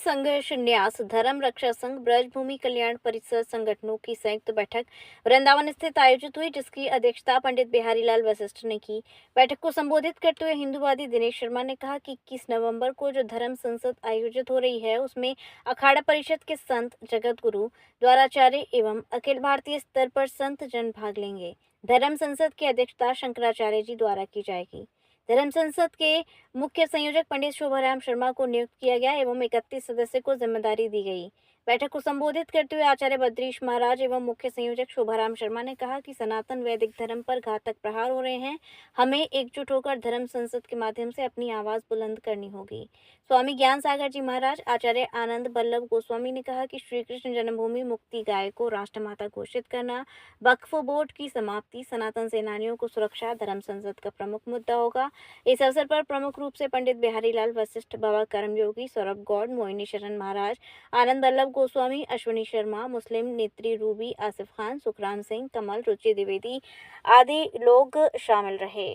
संघर्ष न्यास, धर्म रक्षा संघ, ब्रजभूमि कल्याण परिषद संगठनों की संयुक्त बैठक वृंदावन स्थित आयोजित हुई, जिसकी अध्यक्षता पंडित बिहारी लाल वशिष्ठ ने की। बैठक को संबोधित करते हुए हिंदूवादी दिनेश शर्मा ने कहा कि 21 नवंबर को जो धर्म संसद आयोजित हो रही है, उसमें अखाड़ा परिषद के संत, जगत गुरु, द्वाराचार्य एवं अखिल भारतीय स्तर पर संत जन भाग लेंगे। धर्म संसद की अध्यक्षता शंकराचार्य जी द्वारा की जाएगी। धर्म संसद के मुख्य संयोजक पंडित शोभाराम शर्मा को नियुक्त किया गया एवं 31 सदस्य को जिम्मेदारी दी गई। बैठक को संबोधित करते हुए आचार्य बद्रीश महाराज एवं मुख्य संयोजक शोभाराम शर्मा ने कहा कि सनातन वैदिक धर्म पर घातक प्रहार हो रहे हैं। हमें एकजुट होकर धर्म संसद के माध्यम से अपनी आवाज बुलंद करनी होगी। स्वामी ज्ञान सागर जी महाराज, आचार्य आनंद बल्लभ गोस्वामी ने कहा कि श्री कृष्ण जन्मभूमि मुक्ति गाय को राष्ट्रमाता घोषित करना, वक्फ बोर्ड की समाप्ति, सनातन सेनानियों को सुरक्षा धर्म संसद का प्रमुख मुद्दा होगा। इस अवसर पर प्रमुख रूप से पंडित बिहारी लाल वशिष्ठ, बाबा कर्मयोगी, सौरभ गौड़, मोहिनी शरण महाराज, आनंद बल्लभ गोस्वामी, अश्विनी शर्मा, मुस्लिम नेत्री रूबी, आसिफ खान, सुखराम सिंह, कमल, रुचि द्विवेदी आदि लोग शामिल रहे।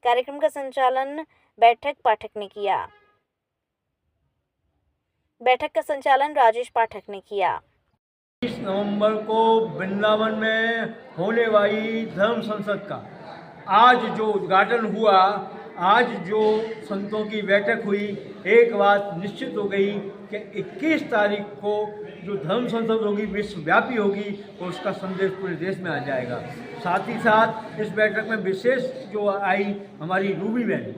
कार्यक्रम का संचालन बैठक पाठक ने किया। बैठक का संचालन राजेश पाठक ने किया। 20 नवंबर को वृंदावन में होने वाली धर्म संसद का आज जो उद्घाटन हुआ, आज जो संतों की बैठक हुई, एक बात निश्चित हो गई कि 21 तारीख को जो धर्म संसद होगी विश्वव्यापी होगी और उसका संदेश पूरे देश में आ जाएगा। साथ ही साथ इस बैठक में विशेष जो आई हमारी रूबी बहन,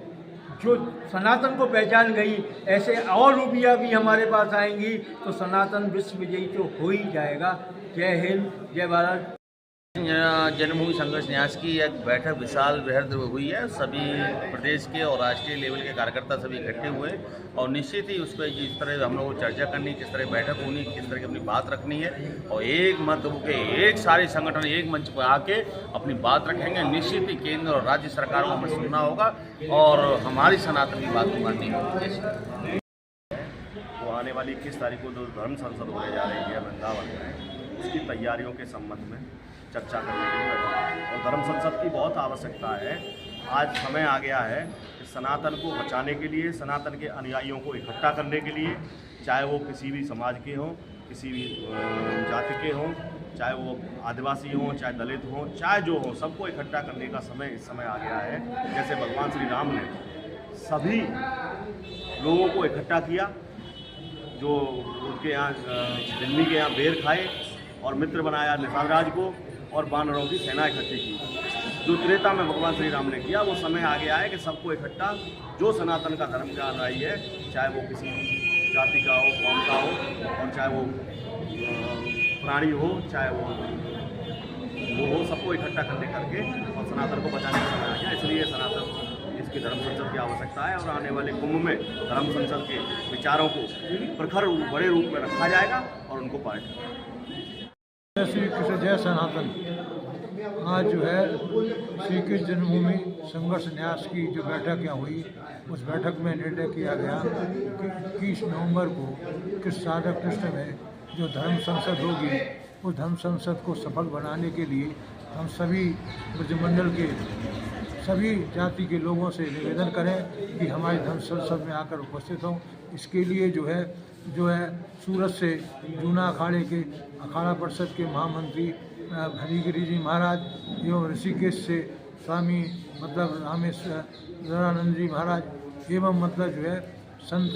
जो सनातन को पहचान गई, ऐसे और रूबिया भी हमारे पास आएंगी तो सनातन विश्व विजयी तो हो ही जाएगा। जय हिंद, जय भारत। जन्मभूमि संघर्ष न्यास की एक बैठक विशाल वृहद हुई है। सभी प्रदेश के और राष्ट्रीय लेवल के कार्यकर्ता सभी इकट्ठे हुए और निश्चित ही उस पर जिस तरह हम लोग चर्चा करनी, किस तरह बैठक होनी, किस तरह की अपनी बात रखनी है और एक मत के एक सारे संगठन एक मंच पर आके अपनी बात रखेंगे। निश्चित ही केंद्र और राज्य सरकारों को हमें सुनना होगा और हमारी सनातन की बात को माननी होगी। तो आने वाली 21 तारीख को जो धर्म संसद होने जा रही है वृंदावन में, उसकी तैयारियों के संबंध में चर्चा करने के लिए बैठा और धर्म संसद की बहुत आवश्यकता है। आज समय आ गया है कि सनातन को बचाने के लिए, सनातन के अनुयायियों को इकट्ठा करने के लिए, चाहे वो किसी भी समाज के हों, किसी भी जाति के हों, चाहे वो आदिवासी हों, चाहे दलित हों, चाहे जो हों, सबको इकट्ठा करने का समय इस समय आ गया है। जैसे भगवान श्री राम ने सभी लोगों को इकट्ठा किया, जो उनके यहाँ दिल्ली के यहाँ बेर खाए और मित्र बनाया निषाद को और वानरों की सेना इकट्ठी की। जो त्रेता में भगवान श्री राम ने किया, वो समय आ गया है कि सबको इकट्ठा, जो सनातन का धर्म का अनुयायी है, चाहे वो किसी जाति का हो, कौम का हो, और चाहे वो प्राणी हो, चाहे वो हो, सबको इकट्ठा करने करके और सनातन को बचाने का समय आ गया। इसलिए सनातन इसकी धर्म संसद की आवश्यकता है और आने वाले कुंभ में धर्म संसद के विचारों को प्रखर बड़े रूप में रखा जाएगा और उनको पाया। श्री कृष्ण जय सनातन। आज जो है श्री कृष्ण जन्मभूमि संघर्ष न्यास की जो बैठक यहाँ हुई, उस बैठक में निर्णय किया गया कि 21 नवंबर को कृष्ण राधा कृष्ण में जो धर्म संसद होगी, उस धर्म संसद को सफल बनाने के लिए हम सभी ब्रजमंडल के सभी जाति के लोगों से निवेदन करें कि हमारी धर्म संसद में आकर उपस्थित हों। इसके लिए जो है सूरत से जूना अखाड़े के अखाड़ा परिषद के महामंत्री हरिगिरी जी महाराज एवं ऋषिकेश से स्वामी रामेश्वरानंद जी महाराज एवं जो है संत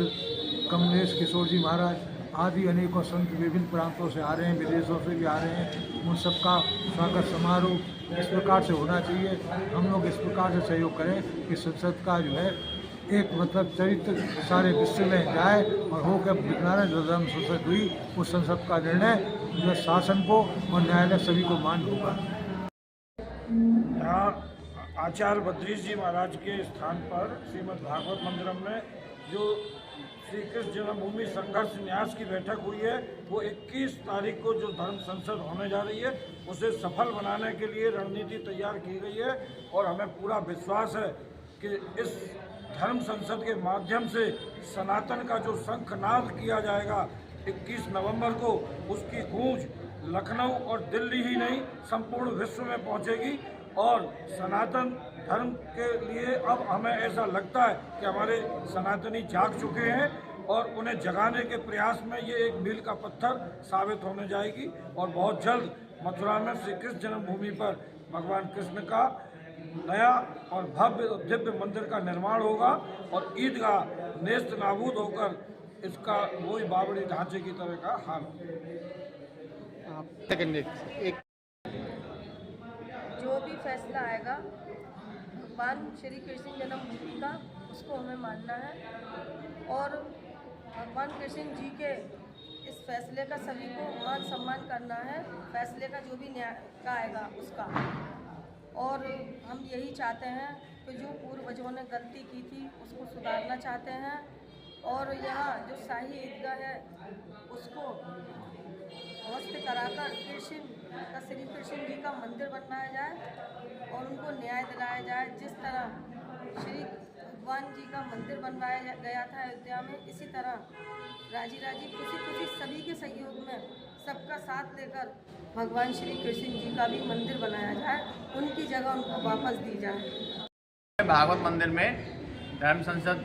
कमलेश किशोर जी महाराज आदि अनेकों संत विभिन्न प्रांतों से आ रहे हैं, विदेशों से भी आ रहे हैं। उन सबका स्वागत समारोह इस प्रकार से होना चाहिए। हम लोग इस प्रकार से सहयोग करें कि संसद का जो है एक चरित्र सारे विश्व में जाए और होकर विज्ञान जो धर्म संसद हुई, उस संसद का निर्णय जो शासन को और न्यायालय सभी को मान्य होगा। यहाँ आचार्य बद्रीश जी महाराज के स्थान पर श्रीमद् भागवत मंदिरम में जो श्री कृष्ण जन्मभूमि संघर्ष न्यास की बैठक हुई है, वो 21 तारीख को जो धर्म संसद होने जा रही है, उसे सफल बनाने के लिए रणनीति तैयार की गई है और हमें पूरा विश्वास है कि इस धर्म संसद के माध्यम से सनातन का जो शंखनाद किया जाएगा 21 नवंबर को, उसकी गूंज लखनऊ और दिल्ली ही नहीं संपूर्ण विश्व में पहुंचेगी और सनातन धर्म के लिए अब हमें ऐसा लगता है कि हमारे सनातनी जाग चुके हैं और उन्हें जगाने के प्रयास में ये एक मील का पत्थर साबित होने जाएगी। और बहुत जल्द मथुरा में श्री कृष्ण जन्मभूमि पर भगवान कृष्ण का नया और भव्य और दिव्य मंदिर का निर्माण होगा और ईदगाह नेस्त नाबूद होकर इसका वही बावड़ी ढांचे की तरह का हाल होगा। जो भी फैसला आएगा भगवान श्री कृष्ण जन्मभूमि का, उसको हमें मानना है और भगवान कृष्ण जी के इस फैसले का सभी को मान सम्मान करना है। फैसले का जो भी न्याय का आएगा उसका, और हम यही चाहते हैं कि जो पूर्वजों ने गलती की थी उसको सुधारना चाहते हैं। और यहाँ जो शाही ईदगाह है उसको ध्वस्त कराकर कृष्ण का श्री कृष्ण जी का मंदिर बनवाया जाए और उनको न्याय दिलाया जाए। जिस तरह श्री भगवान जी का मंदिर बनवाया गया था अयोध्या में, इसी तरह राजी राजी खुशी खुशी सभी के सहयोग में सबका साथ लेकर भगवान श्री कृष्ण जी का भी मंदिर बनाया जाए, उनकी जगह उनको वापस दी जाए। भागवत मंदिर में धर्म संसद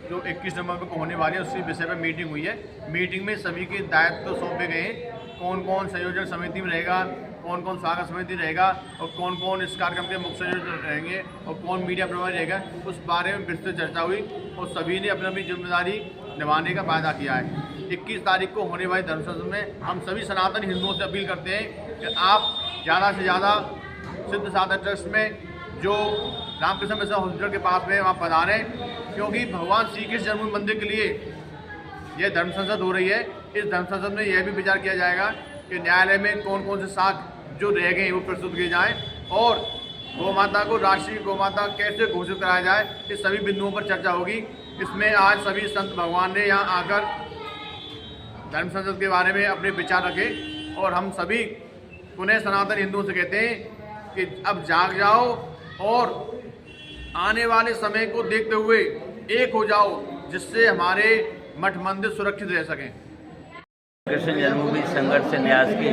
जो 21 नवंबर को होने वाली है उसी विषय पर मीटिंग हुई है। मीटिंग में सभी के दायित्व सौंपे गए हैं, कौन कौन संयोजन समिति में रहेगा, कौन कौन स्वागत समिति रहेगा और कौन कौन इस कार्यक्रम के मुख्य संयोजक रहेंगे और कौन मीडिया प्रभारी रहेगा, उस बारे में विस्तृत चर्चा हुई और सभी ने अपनी अपनी जिम्मेदारी निभाने का वायदा किया है। 21 तारीख को होने वाली धर्म संसद में हम सभी सनातन हिंदुओं से अपील करते हैं कि आप ज़्यादा से ज़्यादा सिद्ध साधना ट्रस्ट में जो रामकृष्ण मिशन हॉस्पिटल के पास में वहाँ पधारें, क्योंकि भगवान श्री कृष्ण जन्मभूमि मंदिर के लिए यह धर्म संसद हो रही है। इस धर्म संसद में यह भी विचार किया जाएगा कि न्यायालय में कौन कौन से साक्ष्य जो रह गए वो प्रस्तुत किए जाएँ और गौ माता को राष्ट्रीय गौ माता कैसे घोषित कराया जाए, इस सभी बिंदुओं पर चर्चा होगी। इसमें आज सभी संत भगवान ने यहाँ आकर धर्म संसद के बारे में अपने विचार रखे और हम सभी पुनः सनातन हिंदुओं से कहते हैं कि अब जाग जाओ और आने वाले समय को देखते हुए एक हो जाओ, जिससे हमारे मठ मंदिर सुरक्षित रह सकें। कृष्ण जन्मभूमि संघर्ष न्यास की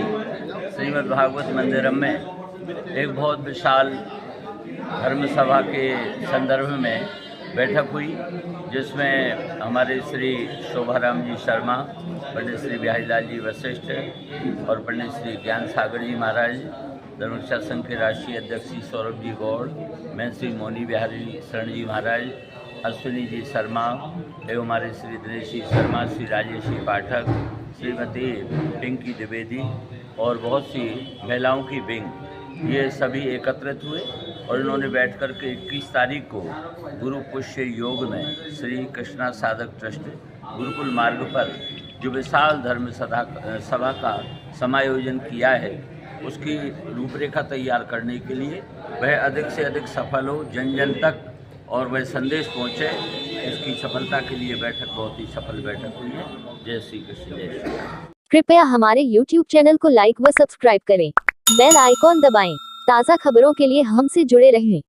श्रीमद् भागवत मंदिरम में एक बहुत विशाल धर्म सभा के संदर्भ में बैठक हुई, जिसमें हमारे श्री शोभाराम जी शर्मा, पंडित श्री बिहारीलाल जी वशिष्ठ और पंडित श्री ज्ञान सागर जी महाराज, धर्म रक्षा संघ के राष्ट्रीय अध्यक्ष श्री सौरभ जी गौड़, मैं श्री मोनी बिहारी शरण जी महाराज, अश्विनी जी शर्मा एवं हमारे श्री दिनेश जी शर्मा, श्री राजेश जी पाठक, श्रीमती पिंकी द्विवेदी और बहुत सी महिलाओं की विंग, ये सभी एकत्रित हुए और इन्होंने बैठकर के 21 तारीख को गुरु पुष्य योग में श्री कृष्णा साधक ट्रस्ट गुरुकुल मार्ग पर जो विशाल धर्म सभा का समायोजन किया है, उसकी रूपरेखा तैयार करने के लिए वह अधिक से अधिक सफल हो, जन जन तक और वह संदेश पहुँचे। इसकी सफलता के लिए बैठक बहुत ही सफल बैठक हुई है। जय श्री कृष्ण, जय श्री राम। कृपया हमारे YouTube चैनल को लाइक व सब्सक्राइब करें, बेल आइकॉन दबाएं, ताज़ा खबरों के लिए हमसे जुड़े रहें।